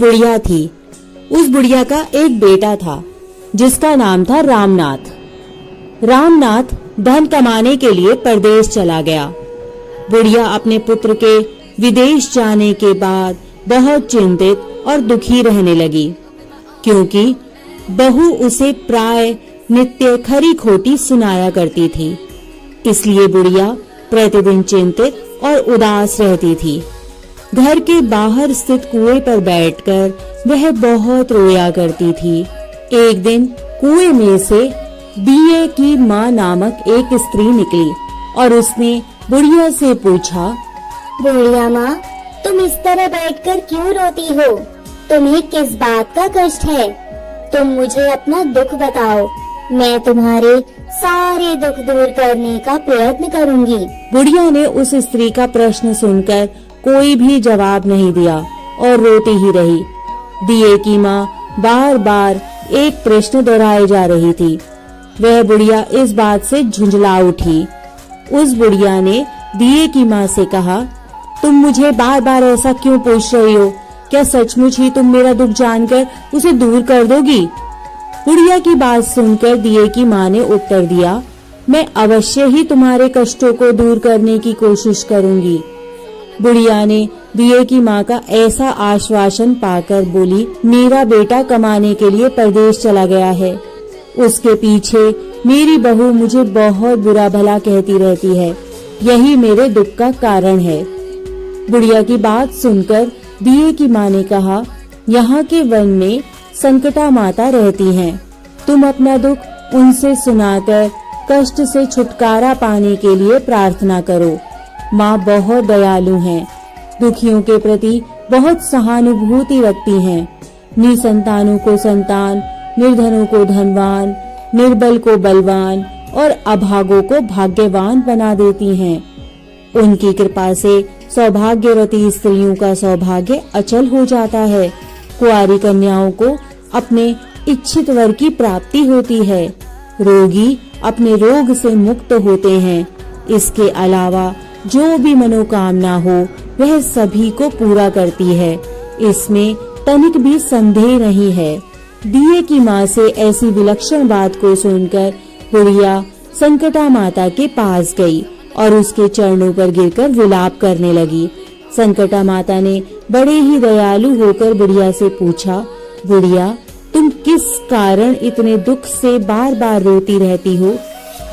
बुढ़िया थी। उस बुढ़िया का एक बेटा था जिसका नाम था रामनाथ। रामनाथ धन कमाने के लिए परदेश चला गया। बुढ़िया अपने पुत्र के विदेश जाने के बाद बहुत चिंतित और दुखी रहने लगी, क्योंकि बहू उसे प्राय नित्य खरी खोटी सुनाया करती थी। इसलिए बुढ़िया प्रतिदिन चिंतित और उदास रहती थी। घर के बाहर स्थित कुएं पर बैठकर वह बहुत रोया करती थी। एक दिन कुएं में से बीए की माँ नामक एक स्त्री निकली और उसने बुढ़िया से पूछा, बुढ़िया माँ, तुम इस तरह बैठकर क्यों रोती हो? तुम्हें किस बात का कष्ट है? तुम मुझे अपना दुख बताओ, मैं तुम्हारे सारे दुख दूर करने का प्रयत्न करूंगी। बुढ़िया ने उस स्त्री का प्रश्न सुनकर कोई भी जवाब नहीं दिया और रोती ही रही। दिए की माँ बार बार एक प्रश्न दोहराए जा रही थी। वह बुढ़िया इस बात से झुंझला उठी। उस बुढ़िया ने दिए की माँ से कहा, तुम मुझे बार बार ऐसा क्यों पूछ रही हो? क्या सचमुच ही तुम मेरा दुख जानकर उसे दूर कर दोगी? बुढ़िया की बात सुनकर दिए की माँ ने उत्तर दिया, मैं अवश्य ही तुम्हारे कष्टों को दूर करने की कोशिश करूंगी। बुढ़िया ने दिए की माँ का ऐसा आश्वासन पाकर बोली, मेरा बेटा कमाने के लिए परदेश चला गया है। उसके पीछे मेरी बहू मुझे बहुत बुरा भला कहती रहती है। यही मेरे दुख का कारण है। बुढ़िया की बात सुनकर दिए की माँ ने कहा, यहाँ के वन में संकटा माता रहती हैं। तुम अपना दुख उनसे सुनाकर कष्ट से छुटकारा पाने के लिए प्रार्थना करो। माँ बहुत दयालु हैं, दुखियों के प्रति बहुत सहानुभूति रखती हैं। निसंतानों को संतान, निर्धनों को धनवान, निर्बल को बलवान और अभागों को भाग्यवान बना देती हैं। उनकी कृपा से सौभाग्यवती स्त्रियों का सौभाग्य अचल हो जाता है। कुंवारी कन्याओं को अपने इच्छित वर की प्राप्ति होती है। रोगी अपने रोग से मुक्त होते हैं। इसके अलावा जो भी मनोकामना हो वह सभी को पूरा करती है। इसमें तनिक भी संदेह नहीं है। दिए की माँ से ऐसी विलक्षण बात को सुनकर बुढ़िया संकटा माता के पास गई और उसके चरणों पर गिरकर विलाप करने लगी। संकटा माता ने बड़े ही दयालु होकर बुढ़िया से पूछा, बुढ़िया, तुम किस कारण इतने दुख से बार बार रोती रहती हो?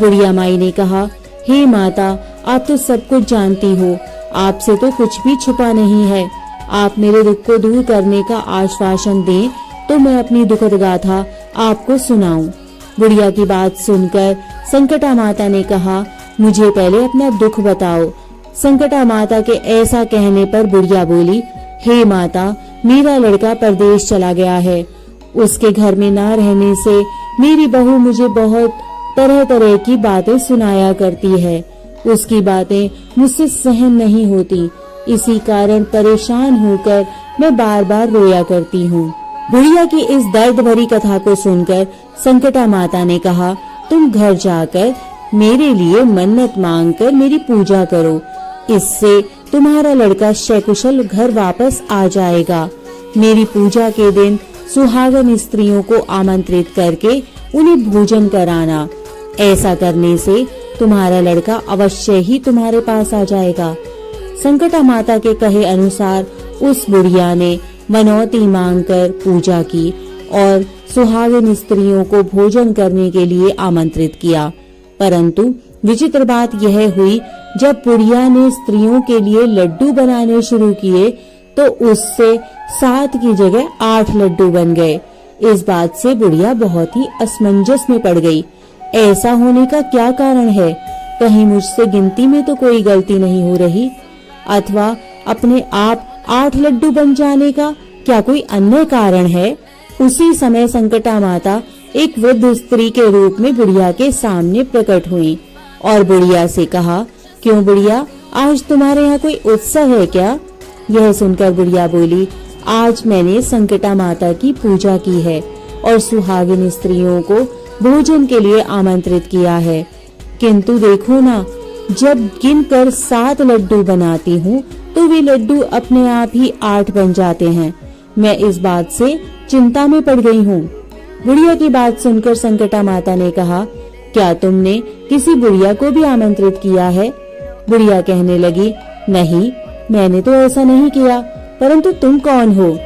बुढ़िया माई ने कहा, हे माता, आप तो सब कुछ जानती हो, आपसे तो कुछ भी छुपा नहीं है। आप मेरे दुख को दूर करने का आश्वासन दें तो मैं अपनी दुखद गाथा आपको सुनाऊं। बुढ़िया की बात सुनकर संकटा माता ने कहा, मुझे पहले अपना दुख बताओ। संकटा माता के ऐसा कहने पर बुढ़िया बोली, हे माता, मेरा लड़का परदेश चला गया है। उसके घर में ना रहने से मेरी बहू मुझे बहुत तरह तरह की बातें सुनाया करती है। उसकी बातें मुझसे सहन नहीं होती। इसी कारण परेशान होकर मैं बार बार रोया करती हूँ। बुढ़िया की इस दर्द भरी कथा को सुनकर संकटा माता ने कहा, तुम घर जाकर मेरे लिए मन्नत मांगकर मेरी पूजा करो। इससे तुम्हारा लड़का सकुशल घर वापस आ जाएगा। मेरी पूजा के दिन सुहागन स्त्रियों को आमंत्रित करके उन्हें भोजन कराना। ऐसा करने से तुम्हारा लड़का अवश्य ही तुम्हारे पास आ जाएगा। संकटा माता के कहे अनुसार उस बुढ़िया ने मनौती मांगकर पूजा की और सुहागिन स्त्रियों को भोजन करने के लिए आमंत्रित किया। परंतु विचित्र बात यह हुई, जब बुढ़िया ने स्त्रियों के लिए लड्डू बनाने शुरू किए तो उससे 7 की जगह 8 लड्डू बन गए। इस बात से बुढ़िया बहुत ही असमंजस में पड़ गई। ऐसा होने का क्या कारण है? कहीं मुझसे गिनती में तो कोई गलती नहीं हो रही, अथवा अपने आप 8 लड्डू बन जाने का क्या कोई अन्य कारण है? उसी समय संकटा माता एक वृद्ध स्त्री के रूप में बुढ़िया के सामने प्रकट हुई और बुढ़िया से कहा, क्यों बुढ़िया, आज तुम्हारे यहाँ कोई उत्सव है क्या? यह सुनकर बुढ़िया बोली, आज मैंने संकटा माता की पूजा की है और सुहागिन स्त्रियों को भोजन के लिए आमंत्रित किया है। किंतु देखो ना, जब गिनकर 7 लड्डू बनाती हूँ तो वे लड्डू अपने आप ही 8 बन जाते हैं। मैं इस बात से चिंता में पड़ गई हूँ। बुढ़िया की बात सुनकर संकटा माता ने कहा, क्या तुमने किसी बुढ़िया को भी आमंत्रित किया है? बुढ़िया कहने लगी, नहीं, मैंने तो ऐसा नहीं किया, परंतु तुम कौन हो?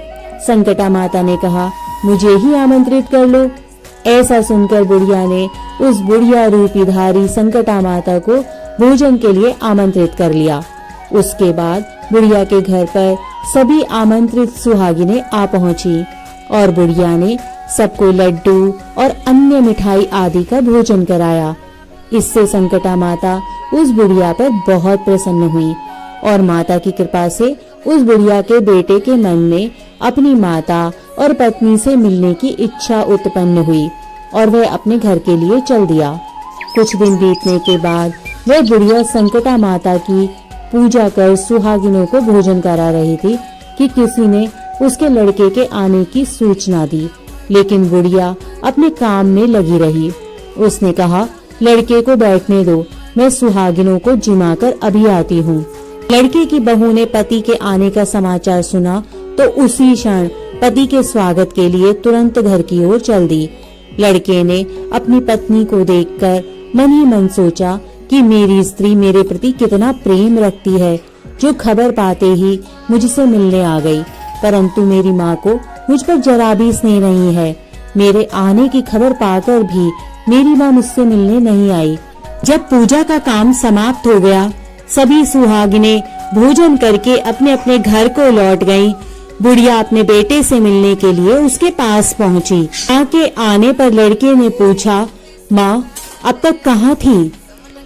संकटा माता ने कहा, मुझे ही आमंत्रित कर लो। ऐसा सुनकर बुढ़िया ने उस बुढ़िया रूपीधारी संकटा माता को भोजन के लिए आमंत्रित कर लिया। उसके बाद बुढ़िया के घर पर सभी आमंत्रित सुहागिनें आ पहुंची और बुढ़िया ने सबको लड्डू और अन्य मिठाई आदि का भोजन कराया। इससे संकटा माता उस बुढ़िया पर बहुत प्रसन्न हुई और माता की कृपा से उस बुढ़िया के बेटे के मन में अपनी माता और पत्नी से मिलने की इच्छा उत्पन्न हुई और वह अपने घर के लिए चल दिया। कुछ दिन बीतने के बाद वह बुढ़िया संकटा माता की पूजा कर सुहागिनों को भोजन करा रही थी कि किसी ने उसके लड़के के आने की सूचना दी, लेकिन बुढ़िया अपने काम में लगी रही। उसने कहा, लड़के को बैठने दो, मैं सुहागिनों को जिमाकर अभी आती हूँ। लड़के की बहू ने पति के आने का समाचार सुना तो उसी क्षण पति के स्वागत के लिए तुरंत घर की ओर चल दी। लड़के ने अपनी पत्नी को देखकर मन ही मन सोचा कि मेरी स्त्री मेरे प्रति कितना प्रेम रखती है, जो खबर पाते ही मुझसे मिलने आ गई, परंतु मेरी माँ को मुझ पर जरा भी स्नेह नहीं है। मेरे आने की खबर पाकर भी मेरी माँ मुझसे मिलने नहीं आई। जब पूजा का काम समाप्त हो गया, सभी सुहागिनें भोजन करके अपने अपने घर को लौट गईं। बुढ़िया अपने बेटे से मिलने के लिए उसके पास पहुंची। माँ के आने पर लड़के ने पूछा, माँ अब तक कहाँ थी?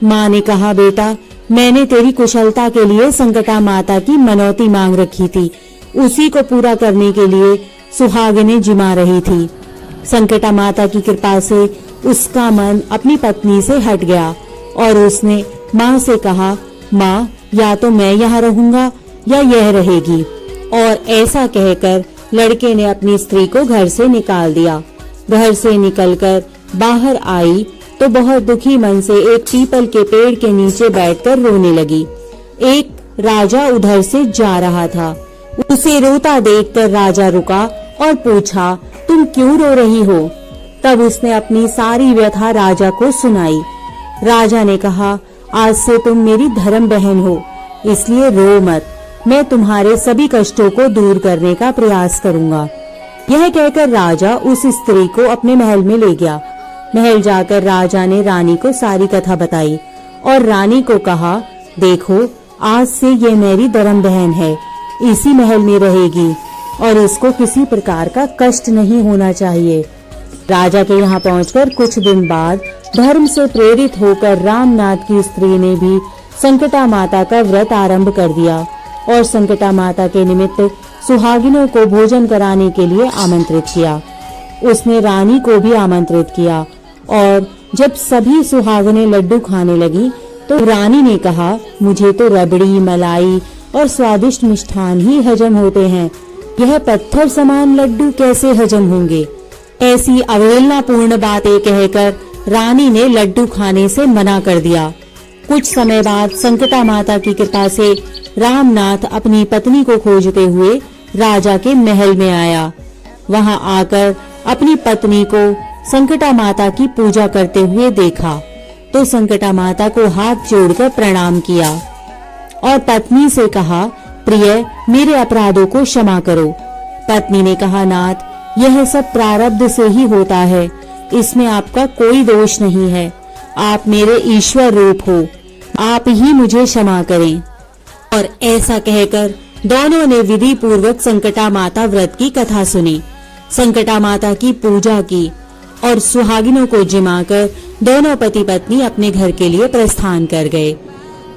माँ ने कहा, बेटा मैंने तेरी कुशलता के लिए संकटा माता की मनौती मांग रखी थी, उसी को पूरा करने के लिए सुहागिनें जिमा रही थी। संकटा माता की कृपा से उसका मन अपनी पत्नी से हट गया और उसने माँ से कहा, माँ या तो मैं यहाँ रहूंगा या यह रहेगी। और ऐसा कहकर लड़के ने अपनी स्त्री को घर से निकाल दिया। घर से निकलकर बाहर आई तो बहुत दुखी मन से एक पीपल के पेड़ के नीचे बैठकर रोने लगी। एक राजा उधर से जा रहा था। उसे रोता देखकर राजा रुका और पूछा, तुम क्यों रो रही हो? तब उसने अपनी सारी व्यथा राजा को सुनाई। राजा ने कहा, आज से तुम मेरी धर्म बहन हो, इसलिए रो मत, मैं तुम्हारे सभी कष्टों को दूर करने का प्रयास करूंगा। यह कहकर राजा उस स्त्री को अपने महल में ले गया। महल जाकर राजा ने रानी को सारी कथा बताई और रानी को कहा, देखो आज से ये मेरी धर्म बहन है, इसी महल में रहेगी और इसको किसी प्रकार का कष्ट नहीं होना चाहिए। राजा के यहाँ पहुंचकर कुछ दिन बाद धर्म से प्रेरित होकर रामनाथ की स्त्री ने भी संकटा माता का व्रत आरंभ कर दिया और संकटा माता के निमित्त सुहागिनों को भोजन कराने के लिए आमंत्रित किया। उसने रानी को भी आमंत्रित किया और जब सभी सुहागिनें लड्डू खाने लगी तो रानी ने कहा, मुझे तो रबड़ी, मलाई और स्वादिष्ट मिष्ठान ही हजम होते हैं, यह पत्थर समान लड्डू कैसे हजम होंगे? ऐसी अवहेलनापूर्ण बातें कहकर रानी ने लड्डू खाने से मना कर दिया। कुछ समय बाद संकटा माता की कृपा से रामनाथ अपनी पत्नी को खोजते हुए राजा के महल में आया। वहां आकर अपनी पत्नी को संकटा माता की पूजा करते हुए देखा तो संकटा माता को हाथ जोड़कर प्रणाम किया और पत्नी से कहा, प्रिय मेरे अपराधों को क्षमा करो। पत्नी ने कहा, नाथ यह सब प्रारब्ध से ही होता है, इसमें आपका कोई दोष नहीं है, आप मेरे ईश्वर रूप हो, आप ही मुझे क्षमा करें। और ऐसा कहकर दोनों ने विधि पूर्वक संकटा माता व्रत की कथा सुनी, संकटा माता की पूजा की और सुहागिनों को जिमाकर दोनों पति पत्नी अपने घर के लिए प्रस्थान कर गए।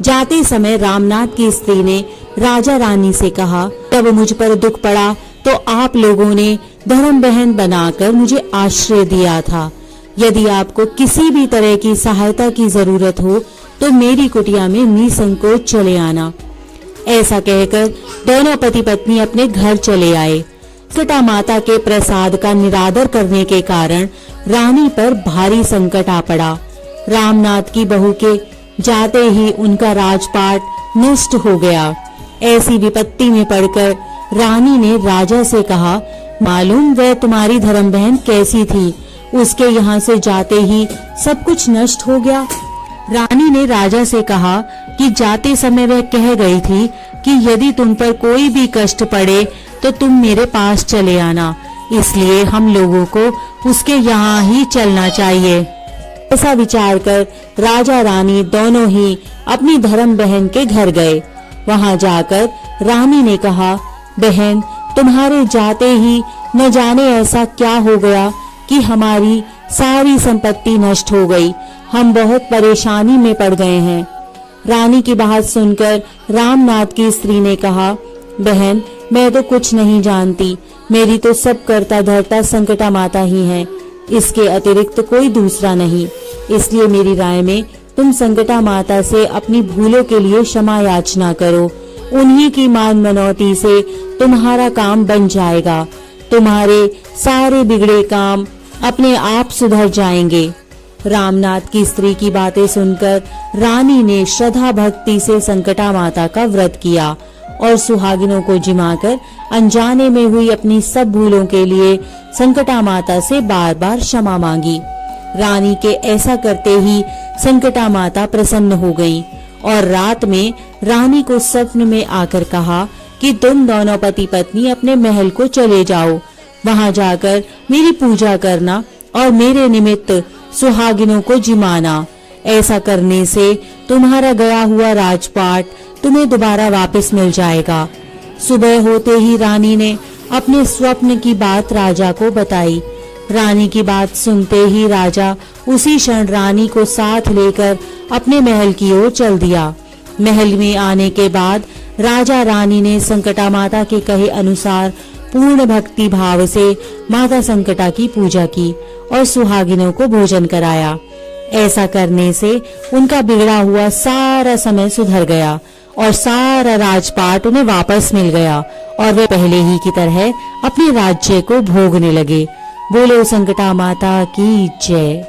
जाते समय रामनाथ की स्त्री ने राजा रानी से कहा, तब मुझ पर दुख पड़ा तो आप लोगों ने धर्म बहन बनाकर मुझे आश्रय दिया था। यदि आपको किसी भी तरह की सहायता की जरूरत हो तो मेरी कुटिया में निसंकोच चले आना। ऐसा कहकर दोनों पति पत्नी अपने घर चले आए। संकटा माता के प्रसाद का निरादर करने के कारण रानी पर भारी संकट आ पड़ा। रामनाथ की बहू के जाते ही उनका राजपाट नष्ट हो गया। ऐसी विपत्ति में पड़कर रानी ने राजा से कहा, मालूम वह तुम्हारी धर्म बहन कैसी थी? उसके यहाँ से जाते ही सब कुछ नष्ट हो गया। रानी ने राजा से कहा कि जाते समय वह कह गई थी कि यदि तुम पर कोई भी कष्ट पड़े तो तुम मेरे पास चले आना, इसलिए हम लोगों को उसके यहाँ ही चलना चाहिए। ऐसा विचार कर राजा रानी दोनों ही अपनी धर्म बहन के घर गए। वहां जाकर रानी ने कहा, बहन, तुम्हारे जाते ही न जाने ऐसा क्या हो गया कि हमारी सारी संपत्ति नष्ट हो गई। हम बहुत परेशानी में पड़ गए हैं। रानी की बात सुनकर रामनाथ की स्त्री ने कहा, बहन, मैं तो कुछ नहीं जानती, मेरी तो सब करता धरता संकटा माता ही है, इसके अतिरिक्त कोई दूसरा नहीं। इसलिए मेरी राय में तुम संकटा माता से अपनी भूलों के लिए क्षमा याचना करो। उन्हीं की मान मनौती से तुम्हारा काम बन जाएगा। तुम्हारे सारे बिगड़े काम अपने आप सुधर जाएंगे। रामनाथ की स्त्री की बातें सुनकर रानी ने श्रद्धा भक्ति से संकटा माता का व्रत किया और सुहागिनों को जिमाकर अनजाने में हुई अपनी सब भूलों के लिए संकटा माता से बार बार क्षमा मांगी। रानी के ऐसा करते ही संकटा माता प्रसन्न हो गई और रात में रानी को स्वप्न में आकर कहा कि तुम दोनों पति पत्नी अपने महल को चले जाओ, वहां जाकर मेरी पूजा करना और मेरे निमित्त सुहागिनों को जिमाना। ऐसा करने से तुम्हारा गया हुआ राजपाट तुम्हें दोबारा वापस मिल जाएगा। सुबह होते ही रानी ने अपने स्वप्न की बात राजा को बताई। रानी की बात सुनते ही राजा उसी क्षण रानी को साथ लेकर अपने महल की ओर चल दिया। महल में आने के बाद राजा रानी ने संकटा माता के कहे अनुसार पूर्ण भक्ति भाव से माता संकटा की पूजा की और सुहागिनों को भोजन कराया। ऐसा करने से उनका बिगड़ा हुआ सारा समय सुधर गया और सारा राजपाट उन्हें वापस मिल गया और वे पहले ही की तरह अपने राज्य को भोगने लगे। बोलो संकटा माता की जय।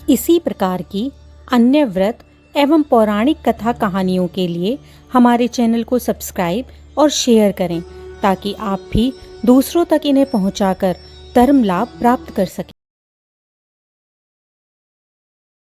इसी प्रकार की अन्य व्रत एवं पौराणिक कथा कहानियों के लिए हमारे चैनल को सब्सक्राइब और शेयर करें ताकि आप भी दूसरों तक इन्हें पहुंचाकर धर्म लाभ प्राप्त कर सकें।